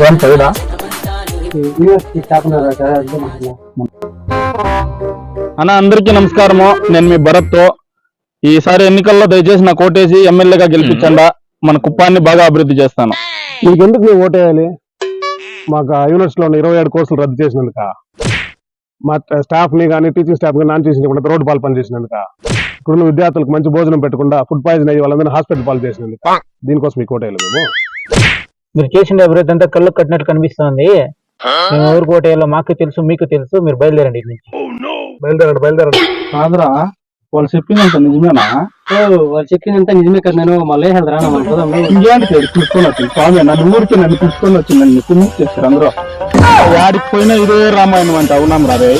ఏం చదువుదా అన్న అందరికీ నమస్కారము. నేను మీ భరత్. ఈసారి ఎన్నికల్లో దయచేసి నా కోటేసి ఎమ్మెల్యేగా గెలిపించండా. మన కుప్పాన్ని బాగా అభివృద్ధి చేస్తాను. నీకెందుకు మేము ఓటేయాలి? మాకు యూనివర్సిటీలో ఉన్న 27 కోర్సులు రద్దు చేసినందుక, మా స్టాఫ్ ని కానీ టీచింగ్ స్టాఫ్ కానీ నాన్ టీచింగ్ కూడా రోడ్డు పాలు పని చేసినందుక, ఇక్కడున్న విద్యార్థులకు మంచి భోజనం పెట్టకుండా ఫుడ్ పాయిజన్ అయ్యి వాళ్ళందరినీ హాస్పిటల్ పాలు చేసినందుక, దీనికోసం మీకు ఓటేయాలి మేము. మీరు చేసిన అభివృద్ధి అంతా కళ్ళు కట్టినట్టు కనిపిస్తుంది. మేము ఎవరు కోటేయాలో మాకు తెలుసు, మీకు తెలుసు. మీరు బయలుదేరండి ఇక్కడి నుంచి. బయలుదేరండి. కాదురా, వాళ్ళు చెప్పిందంత నిజమేనా? వాళ్ళు చెప్పిందంతా నిజమే కదా. నేను మళ్ళీ వెళ్తారా? ఇంకేంటి పిలుచుకొని వచ్చింది స్వామి, నన్ను ఊరికి నన్ను పిలుచుకొని వచ్చి నన్ను చేస్తారు అందరూ. వాడికి పోయినా ఇదే రామాయణం అంటే అవునాం రా రే.